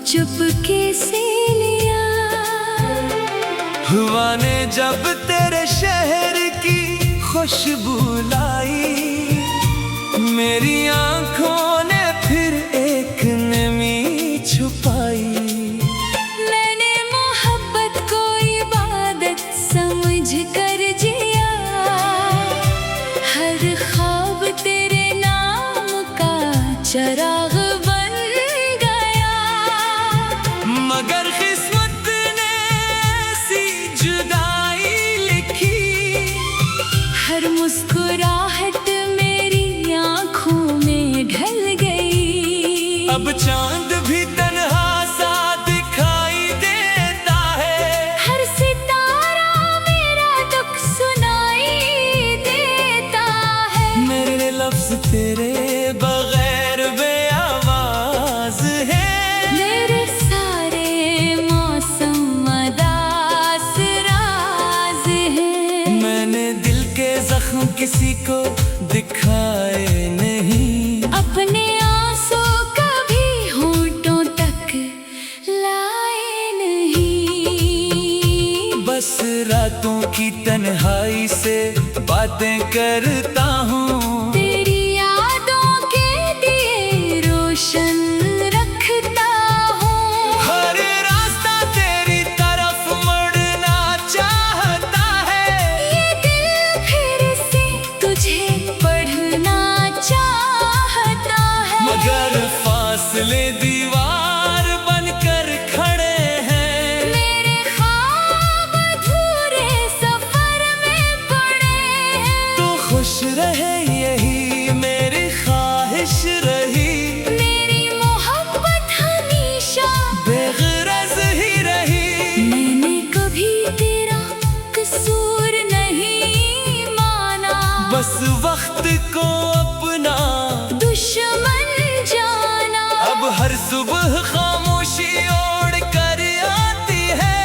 चुपके से लिया। हुआ ने जब तेरे शहर की खुशबू लाई, मेरी आंखों ने फिर एक नमी छुपाई। मैंने मोहब्बत को इबादत समझ कर जिया, हर ख्वाब तेरे नाम का चराग बन गया। मगर किस्मत ने ऐसी जुदाई लिखी, हर मुस्कुराहट मेरी आंखों में ढल गई। अब चांद भी तन्हा सा दिखाई देता है, हर सितारा मेरा दुख सुनाई देता है। मेरे लफ्ज तेरे बगैर बेआवाज है, मेरे सारे मौसम मदास राज है। मैंने दिल के जख्म किसी को दिखाए नहीं, अपने आंसू कभी होंठों तक लाए नहीं। बस रातों की तन्हाई से बातें करता हूँ, तेरी यादों के दिए रोशन रखता हूँ। हर रास्ता तेरी तरफ मुड़ना चाहता है, ये दिल फिर से तुझे पढ़ना चाहता है। मगर फासले दीवार बनकर खड़े हैं। मेरे ख्वाब अधूरे सफर में पड़े हैं। तू खुश रहे यही मेरी ख्वाहिश रही, मेरी मोहब्बत हमेशा बेगरज ही रही। मैंने कभी तेरा कसूर नहीं माना, बस वक्त को अपना दुश्मन जाना। अब हर सुबह खामोशी ओढ़ कर आती है,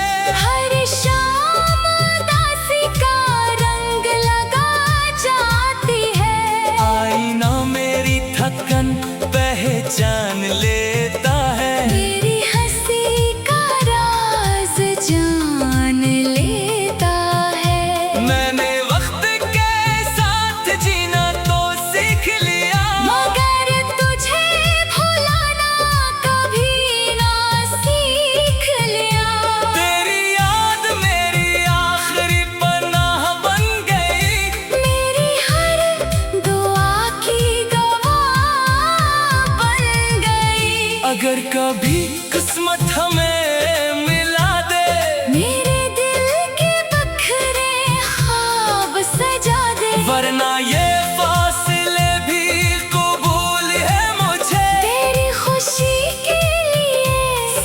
हर शाम उदासी का रंग लगा जाती है। आईना मेरी थकन पहचान लेता है, तेरी हंसी का राज जान लेता है। मैंने वक्त के साथ जीना तो सीख लिया, मगर तुझे भुलाना कभी ना सीख लिया। तेरी याद मेरी आखिरी पनाह बन गई, मेरी हर दुआ की गवाह बन गई। अगर कभी किस्मत हमें मिला दे, मेरे दिल के बखरे ख्वाब सजा दे। वरना ये फासले भी कबूल है मुझे, तेरी खुशी के लिए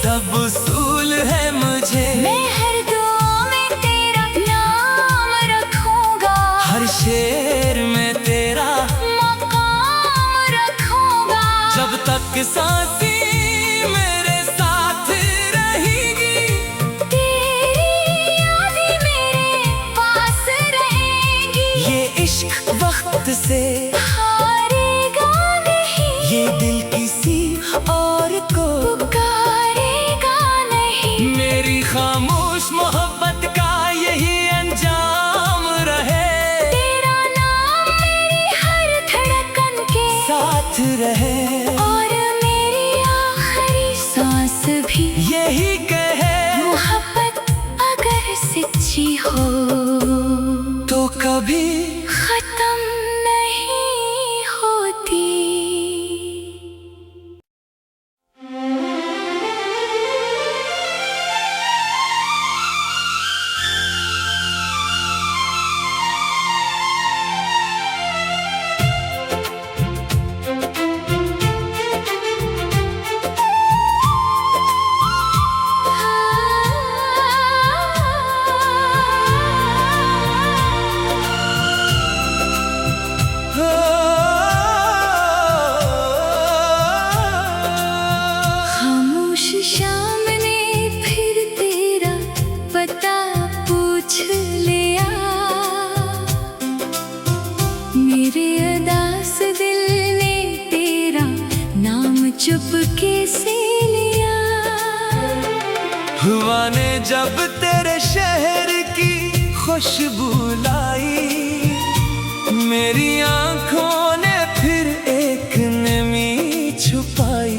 सब उसूल है मुझे। मैं हर दुआ में तेरा नाम रखूंगा, हर शेर में तेरा मकाम रखूंगा। जब तक सांसें मेरे साथ रहेगी, तेरी यादें मेरे पास रहेंगी। ये इश्क वक्त से हारेगा नहीं, ये दिल किसी और को पुकारेगा नहीं। मेरी खामोश मोहब्बत का यही अंजाम रहे, तेरा नाम मेरी हर धड़कन के साथ रहे। और मेरी आखिरी सांस भी यही कहे, मोहब्बत अगर सच्ची हो तो कभी खत्म नहीं होती। खामोश शाम ने फिर तेरा पता पूछ लिया, मेरे अदास दिल ने तेरा नाम चुपके से लिया। हुआ ने जब तेरे शहर की खुशबू लाई, मेरी आंखों ने फिर एक नमी छुपाई।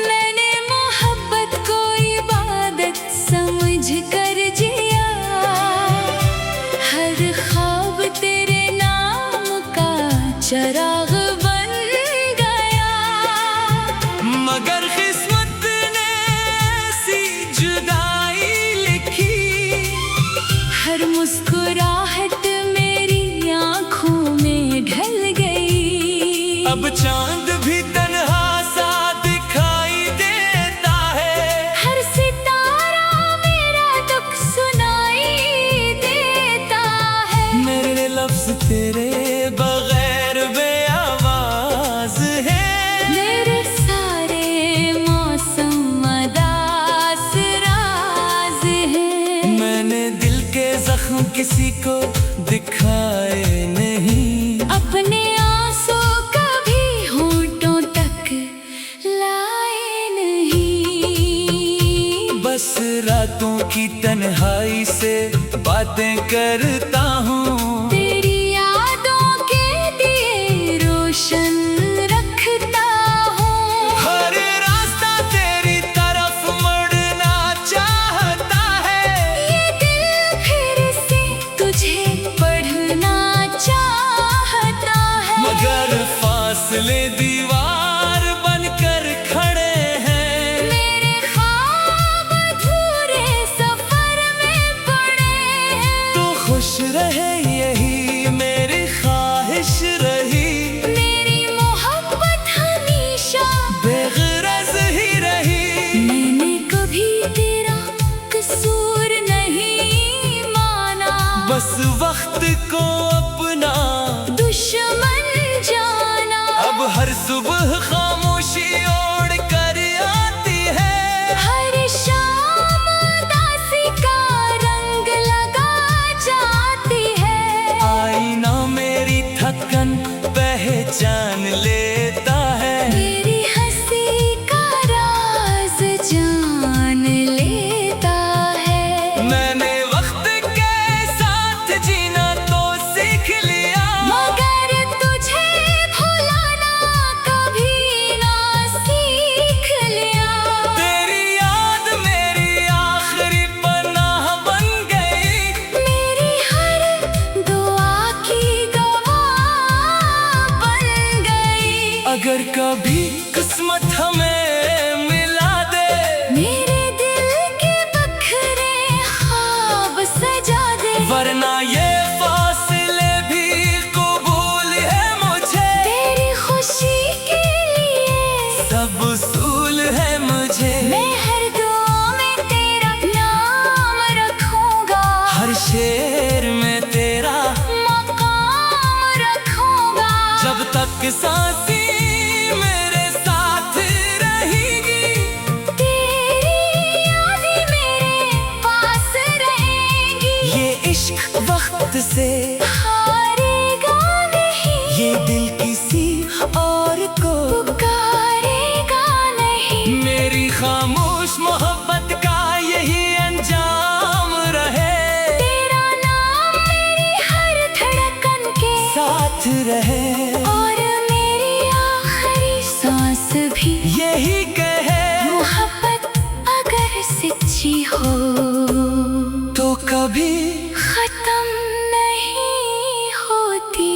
मैंने मोहब्बत को इबादत समझ कर जिया, हर ख्वाब तेरे नाम का चराग बन गया। मगर किस्मत ने ऐसी जुदाई लिखी, हर मुस्कुराहट मेरी आंखों में ढल गई। अब चांद भी तन्हा सा दिखाई देता है, हर सितारा मेरा दुख सुनाई देता है। मेरे लफ्ज तेरे बगैर बेआवाज है, मेरे सारे मौसम अदास राज है। मैंने दिल के जख्म किसी को दिखाए नहीं, अपने आंसू कभी होंठों तक लाए नहीं। बस रातों की तन्हाई से बातें करता हूँ, तेरी यादों के दिए रोशन रखता हूँ। हर रास्ता तेरी तरफ मुड़ना चाहता है, ये दिल फिर से तुझे पढ़ना चाहता है। मगर फासले दीवार बनकर खड़े हैं। मेरे ख्वाब अधूरे सफर में पड़े हैं। तू खुश रहे यही मेरी ख्वाहिश रही, मेरी मोहब्बत हमेशा बेगरज ही रही। मैंने कभी तेरा कसूर नहीं माना, बस वक्त को अपना दुश्मन जाना। अब हर सुबह खामोशी ओढ़ कर आती है, हर शाम उदासी का रंग लगा जाती है। आईना मेरी थकन पहचान लेता है, मेरी हंसी का राज जान लेता है। मैंने वक्त के साथ जीना तो सीख लिया, मगर तुझे भुलाना कभी ना सीख लिया। तेरी याद मेरी आखिरी पनाह बन गई, मेरी हर दुआ की गवाह बन गई। अगर कभी किस्मत हमें मिला दे, मेरे दिल के बखरे ख्वाब सजा दे। वरना ये फासले भी कबूल है मुझे, तेरी खुशी के लिए सब उसूल है मुझे। मैं हर दुआ में तेरा नाम रखूंगा, हर शेर में तेरा मकाम रखूंगा। जब तक सांसें मेरे साथ रहेगी, तेरी यादें मेरे पास रहेंगी। ये इश्क वक्त से हारेगा नहीं, ये दिल किसी और को पुकारेगा नहीं। मेरी खामोश मोहब्बत का यही अंजाम रहे, तेरा नाम मेरी हर धड़कन के साथ रहे। और मेरी आखिरी सांस भी यही कहे, मोहब्बत अगर सच्ची हो तो कभी खत्म नहीं होती।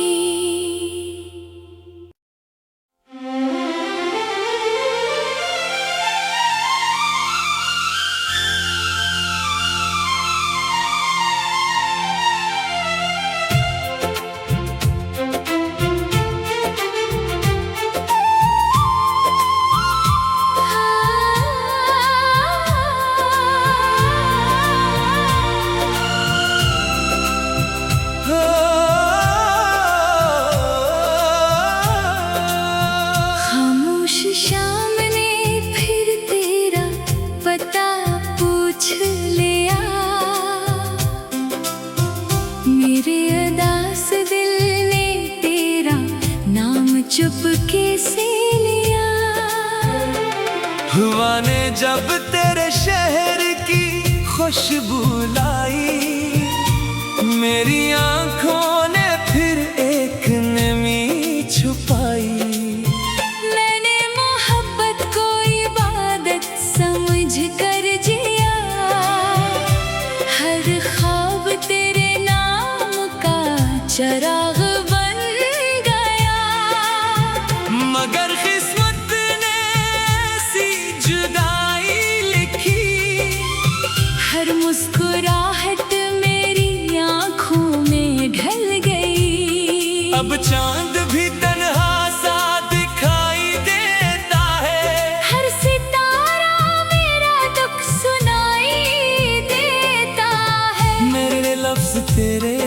खामोश शाम ने फिर तेरा पता पूछ लिया, मेरे अदास दिल ने तेरा नाम चुपके से लिया। हुआ ने जब तेरे शहर खुशबू लाई। मेरी आंखों ने फिर एक नमी छुपाई। मैंने मोहब्बत को इबादत समझ कर जिया, हर ख्वाब तेरे नाम का चराग बन गया। मगर किस्मत ने ऐसी जुदाई लिखी, हर मुस्कुराहट मेरी आंखों में ढल गई। अब चांद भी तन्हा सा दिखाई देता है, हर सितारा मेरा दुख सुनाई देता है। मेरे लफ्ज तेरे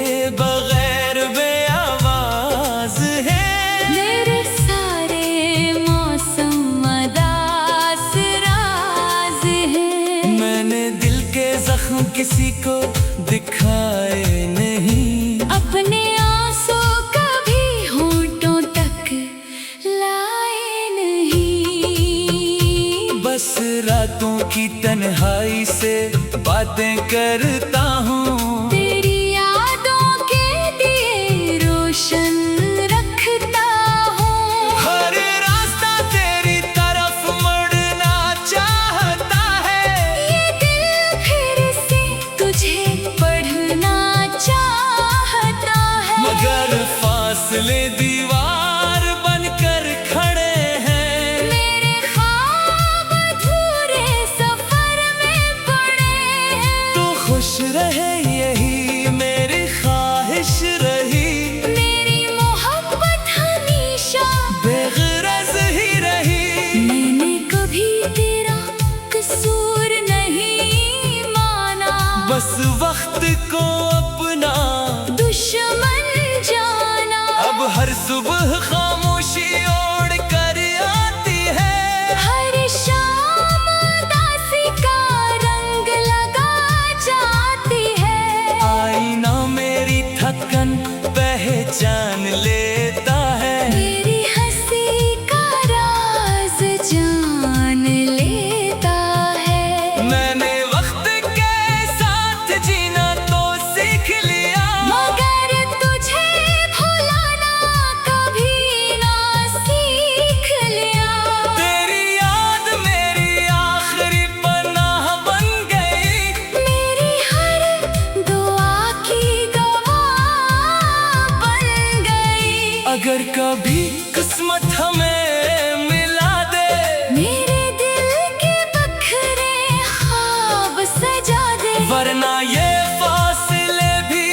बगैर बेआवाज है। मेरे सारे मौसम मदास राज है। मैंने दिल के जख्म किसी को दिखाए नहीं, अपने आंसू कभी होठों तक लाए नहीं। बस रातों की तन्हाई से बातें करता हूँ। तेरी यादों के दिए रोशन रखता हूँ। हर रास्ता तेरी तरफ मुड़ना चाहता है। ये दिल फिर से तुझे पढ़ना चाहता है। मगर फासले दीवार बनकर खड़े हैं। मेरे ख्वाब अधूरे सफर में पड़े हैं। तू खुश रहे यही मेरी ख्वाहिश रही। मेरी मोहब्बत हमेशा बेगरज ही रही। मैंने कभी तेरा कसूर नहीं माना, बस वक्त को अपना दुश्मन जाना। अब हर सुबह खामोशी ओढ़ कर आती है। हर शाम उदासी का रंग लगा जाती है। आईना मेरी थकन पहचान लेता है। मेरी हंसी का राज जान लेता है। मैंने वक्त के साथ जीना तो सीख लिया, मगर तुझे भुलाना कभी ना सीख लिया। तेरी याद मेरी आखिरी पनाह बन गई। मेरी हर दुआ की गवाह बन गई। अगर कभी किस्मत हमें मिला दे, मेरे दिल के बखरे ख्वाब सजा दे। वरना ये फासले भी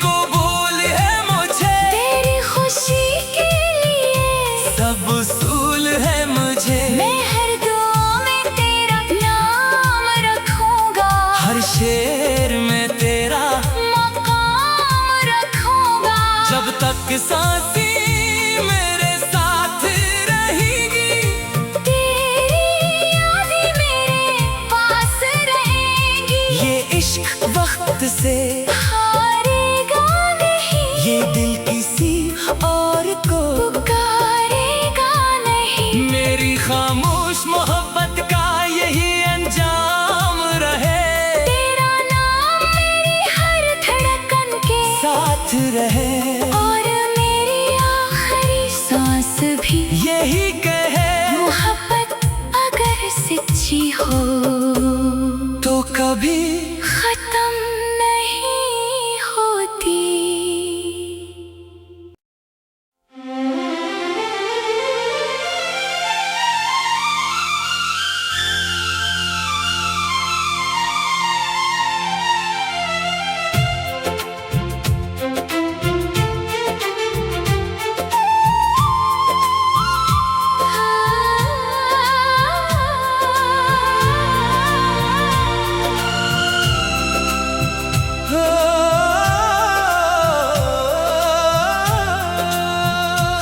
कबूल है मुझे। तेरी खुशी के लिए सब उसूल है मुझे। मैं हर दुआ में तेरा नाम रखूंगा, हर शेर में तेरा मकाम रखूंगा। जब तक सांसें मेरे साथ रहेगी, तेरी यादें मेरे पास रहेंगी। ये इश्क वक्त से हारेगा नहीं, ये दिल किसी और को पुकारेगा नहीं। मेरी खामोश मोहब्बत का यही अंजाम रहे। तेरा नाम मेरी हर धड़कन के साथ रहे, और मेरी आखिरी सांस भी यही कहे। मोहब्बत अगर सच्ची हो तो कभी खत्म नहीं होती।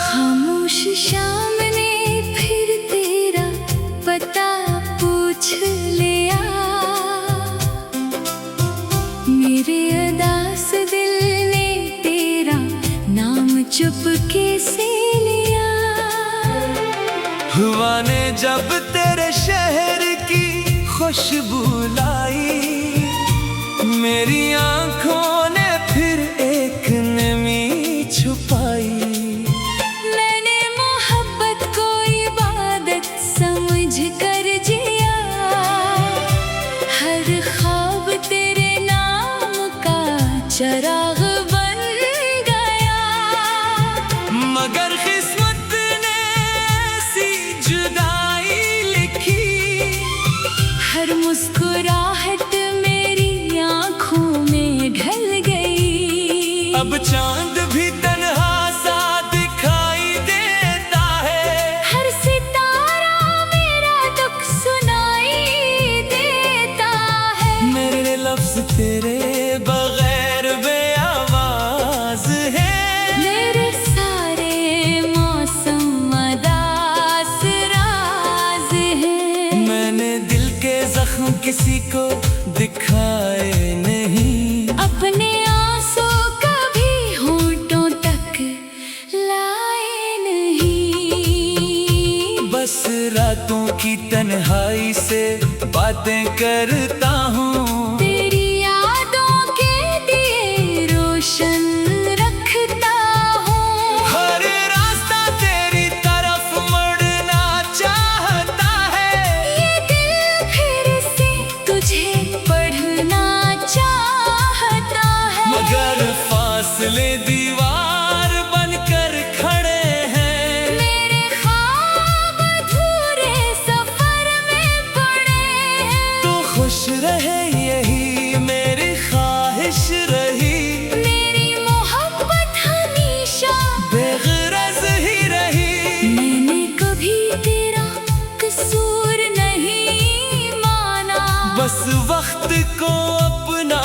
खामोश शाम ने फिर तेरा पता पूछ लिया। मेरे अदास दिल ने तेरा नाम चुपके से लिया। हुआ ने जब तेरे शहर की खुशबू लाई, मेरी आंखों ने फिर एक नमी छुपाई। मैंने मोहब्बत को इबादत समझ कर जिया, हर ख्वाब तेरे नाम का चराग बन गया। मगर किस्मत ने ऐसी जुदाई लिखी, हर मुस्कुराहट मेरी आंखों में ढल गई। अब चांद भी तन्हा सा दिखाई देता है, हर सितारा मेरा दुख सुनाई देता है। मेरे लफ्ज तेरे बगैर बेआवाज है। मेरे सारे मौसम अदास राज हैं। मैंने दिल के जख्म किसी को दिखाए नहीं, अपने आंसू कभी होंठों तक लाए नहीं। बस रातों की तन्हाई से बातें करता हूँ। तेरी यादों के दिए रोशन रखता हूँ। हर रास्ता तेरी तरफ मुड़ना चाहता है, ये दिल फिर से तुझे पढ़ना चाहता है। मगर फासले दीवार बनकर खड़े हैं। मेरे ख्वाब अधूरे सफर में पड़े हैं। तू खुश रहे यही मेरी ख्वाहिश रही, मेरी मोहब्बत हमेशा बेगरज ही रही। मैंने कभी तेरा कसूर नहीं माना, बस वक्त को अपना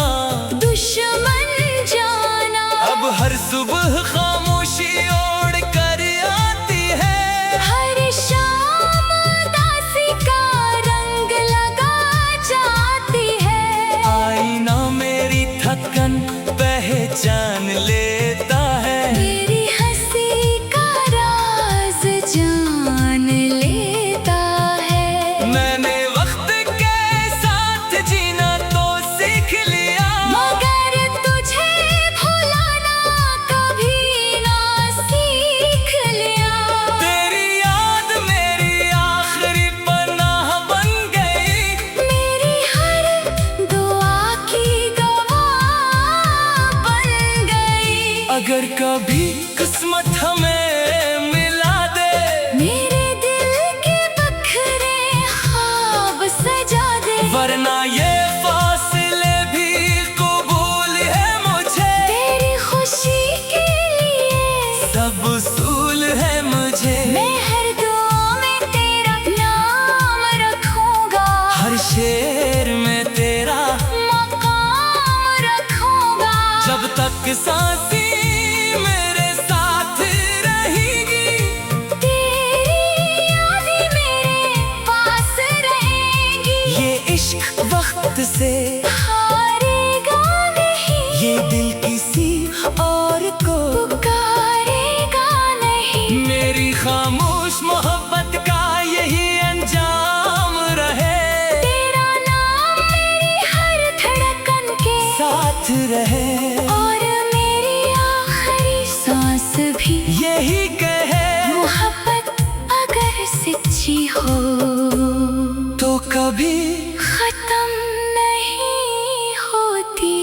दुश्मन जाना। अब हर सुबह खामोशी ओढ़ कर आती है। हर शाम उदासी का रंग लगा जाती है। आईना मेरी थकन पहचान लेता है, तेरी हंसी का राज जान लेता है। मैंने वक्त के साथ जीना तो सीख लिया, मगर तुझे भुलाना कभी ना सीख लिया। तेरी याद मेरी आखिरी पनाह बन गई। मेरी हर दुआ की गवाह बन गई। अगर कभी किस्मत हमें मिला दे, मेरे दिल के बखरे ख्वाब सजा दे। वरना ये फासले भी कबूल है मुझे। तेरी खुशी के लिए सब उसूल है मुझे। मैं हर दुआ में तेरा नाम रखूंगा, हर शेर में तेरा मकाम रखूंगा। जब तक सांसें मेरे साथ रहेगी, तेरी यादें मेरे पास रहेंगी। ये इश्क वक्त से हारेगा नहीं, ये दिल किसी और को पुकारेगा नहीं। मेरी खामोश मोहब्बत का यही अंजाम रहे। तेरा नाम मेरी हर धड़कन के साथ रहे, और मेरी आखिरी सांस भी यही कहे। मोहब्बत अगर सच्ची हो तो कभी खत्म नहीं होती।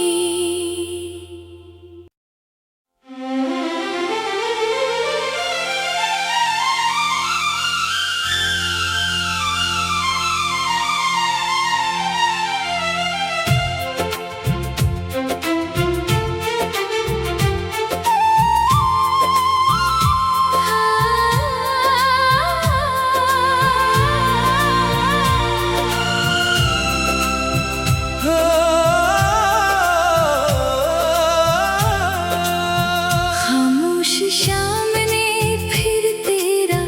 खामोश शाम ने फिर तेरा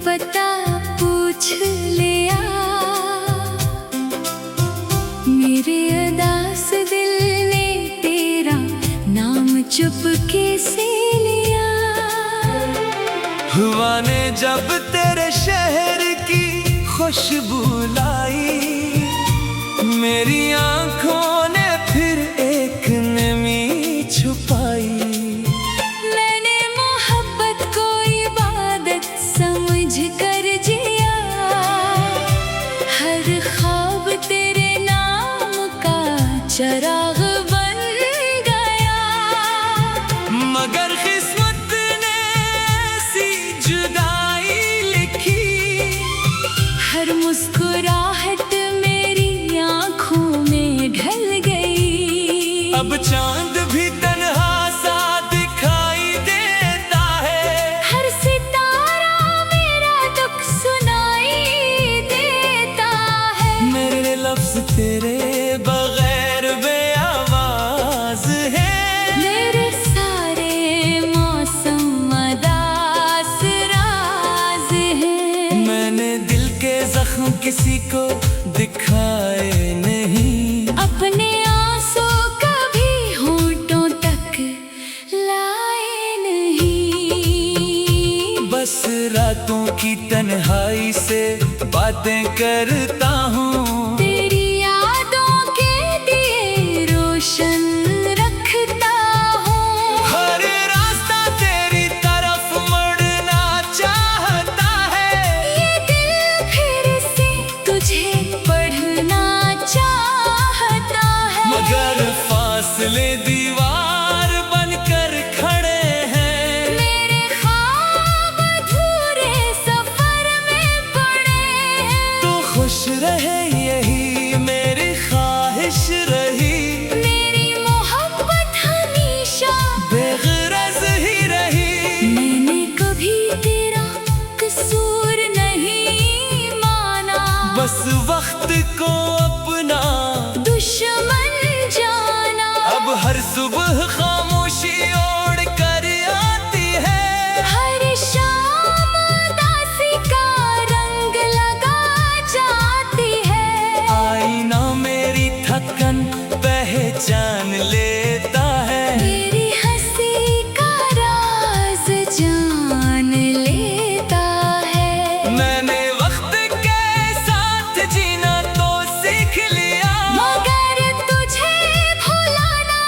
पता पूछ लिया। मेरे अदास दिल ने तेरा नाम चुपके से लिया। हुआ ने जब तेरे शहर की खुशबू लाई, मेरी आंखों ने फिर चराग बन गया। मगर किस्मत ने ऐसी जुदाई लिखी, हर मुस्कुराहट मेरी आंखों में ढल गई। अब चांद भी तन्हा सा दिखाई देता है, हर सितारा मेरा दुख सुनाई देता है। मेरे लफ्ज तेरे बगैर बेआवाज है, मेरे सारे मौसम अदास राज है। मैंने दिल के जख्म किसी को दिखाए नहीं, अपने आंसू कभी होंठों तक लाए नहीं। बस रातों की तन्हाई से बातें करता हूँ, तेरी यादों के दिए रोशन रखता हूँ। हर रास्ता तेरी तरफ मुड़ना चाहता है, ये दिल फिर से तुझे पढ़ना चाहता है। मगर फासले दीवार बनकर खड़े हैं, मेरे ख्वाब अधूरे सफर में पड़े हैं। तू खुश रहे यही मेरी ख्वाहिश रही, मेरी मोहब्बत हमेशा बेगरज ही रही। मैंने कभी तेरा कसूर नहीं माना, बस वक्त को अपना दुश्मन जाना। अब हर सुबह खामोशी ओढ़ कर आती है, हर शाम उदासी का रंग लगा जाती है। आईना मेरी थकन पहचान लेता है, मेरी हंसी का राज जान लेता है। मैंने वक्त के साथ जीना तो सीख लिया, मगर तुझे भुलाना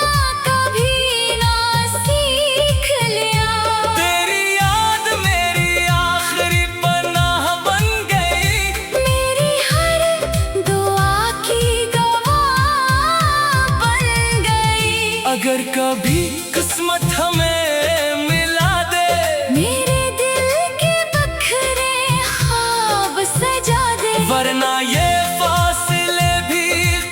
कभी ना सीख लिया। तेरी याद मेरी आखिरी पनाह बन गई, मेरी हर दुआ की गवाह बन गई। अगर कभी किस्मत हमें मिला दे, मेरे दिल के बखरे ख्वाब सजा दे। वरना ये फासले भी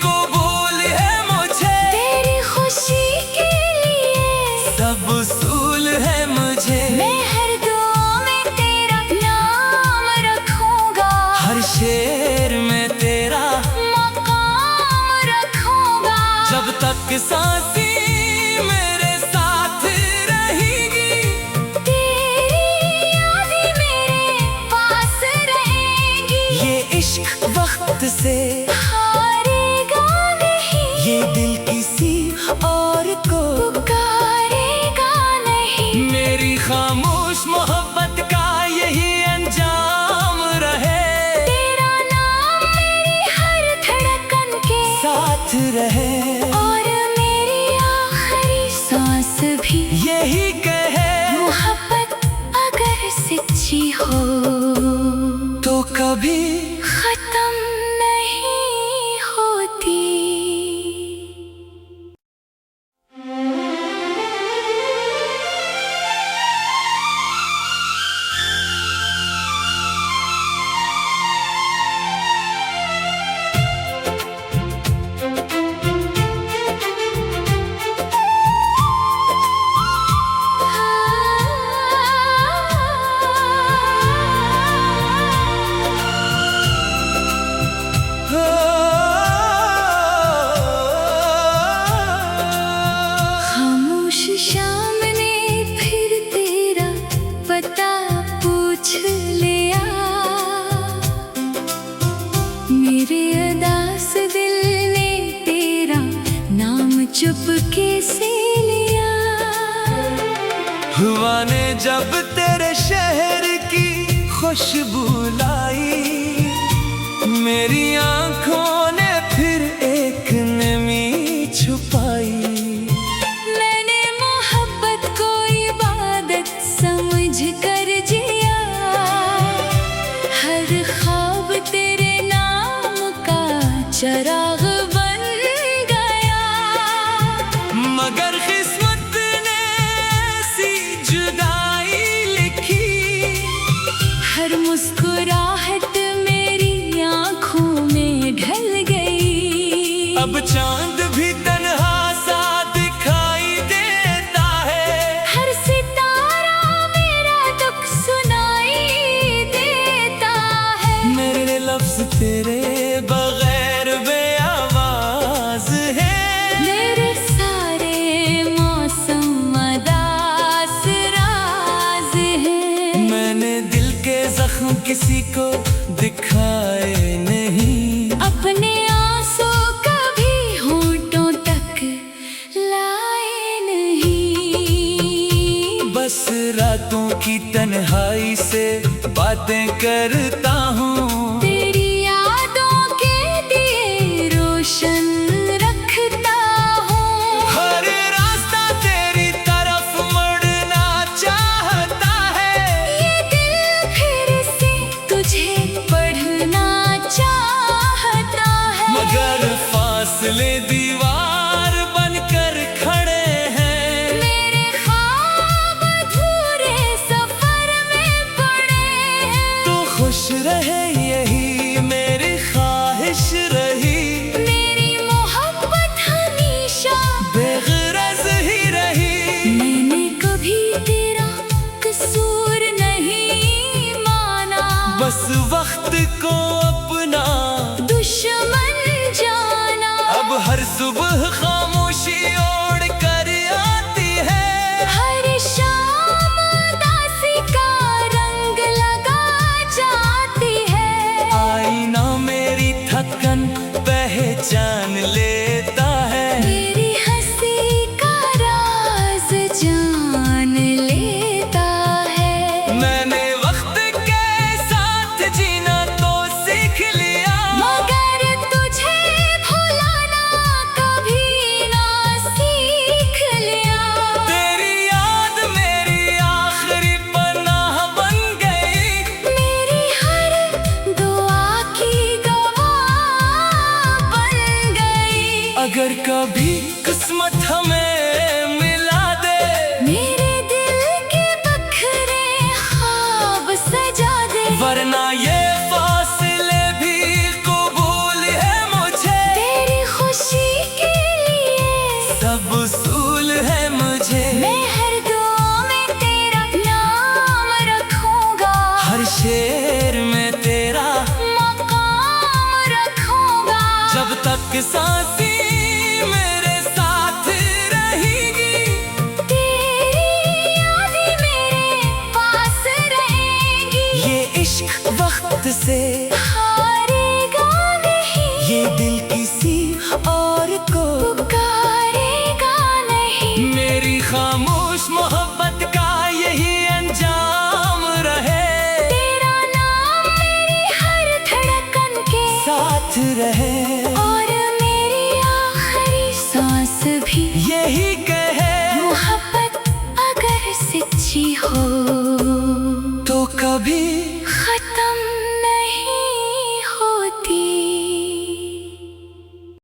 कबूल है मुझे, तेरी खुशी के लिए सब उसूल है मुझे। मैं हर दुआ में तेरा नाम रखूंगा, हर शेर में तेरा मकाम रखूंगा। जब तक सांसें मेरे साथ रहेगी, तेरी यादें मेरे पास रहेंगी। ये इश्क वक्त से हारेगा नहीं, ये दिल किसी और को पुकारेगा नहीं। मेरी खामोश मोहब्बत का यही अंजाम रहे, तेरा नाम मेरी हर धड़कन के साथ रहे। और मेरी आखिरी सांस भी यही कहे, मोहब्बत अगर सच्ची हो तो कभी खत्म नहीं होती। खामोश शाम ने फिर तेरा पता पूछ लिया। मेरे अदास दिल ने तेरा नाम चुपके से लिया। हुआ ने जब तेरे शहर की खुशबू लाई, मेरी आंखों ने फिर एक नमी छुपाई। मैंने मोहब्बत को इबादत समझ कर जिया। हर ख्वाब तेरे नाम का चराग बन गया। अब चांद भी तन्हा सा दिखाई देता है। हर सितारा मेरा दुख सुनाई देता है। मेरे लफ्ज तेरे बगैर बेआवाज है। मेरे सारे मौसम अदास राज है। मैंने दिल के जख्म किसी को दिखाए नहीं। अपने आंसू कभी होंठों तक लाए नहीं। बस रातों की तन्हाई से बातें करता हूँ। तेरी यादों के दिए रोशन रखता हूँ। हर रास्ता तेरी तरफ मुड़ना चाहता है। ये दिल फिर से तुझे पढ़ना चाहता है। मगर फासले दीवार बनकर खड़े हैं। मेरे ख्वाब अधूरे सफर में पड़े हैं। तू खुश रहे यही मेरी ख्वाहिश रही। मेरी मोहब्बत हमेशा बेगरज ही रही। मैंने कभी तेरा कसूर नहीं माना। बस वक्त को अपना दुश्मन जाना। अब हर सुबह खामोशी ओढ़ कर आती है। हर शाम उदासी का रंग लगा जाती है। आईना मेरी थकन पहचान लेता है। मेरी हंसी का राज जान लेता है। मैंने वक्त के साथ जीना तो सीख लिया। मगर तुझे भुलाना कभी ना सीख लिया। तेरी याद मेरी आखिरी पनाह बन गई। मेरी हर दुआ की गवाह बन गई। अगर कभी किस्मत हमें मिला दे। मेरे दिल के बखरे ख्वाब सजा दे। वरना ये फासले भी कबूल है मुझे। तेरी खुशी के लिए सब उसूल है मुझे। मैं हर दुआ में तेरा नाम रखूंगा। हर शेर में तेरा मकाम रखूंगा। जब तक सांसें मेरे साथ रहेगी। तेरी यादें मेरे पास रहेंगी। ये इश्क वक्त से हारेगा नहीं। ये दिल किसी और को पुकारेगा नहीं। मेरी खामोश मोहब्बत का यही अंजाम रहे। तेरा नाम मेरी हर धड़कन के साथ रहे। और मेरी आखिरी सांस भी यही कहे। मोहब्बत अगर सच्ची हो तो कभी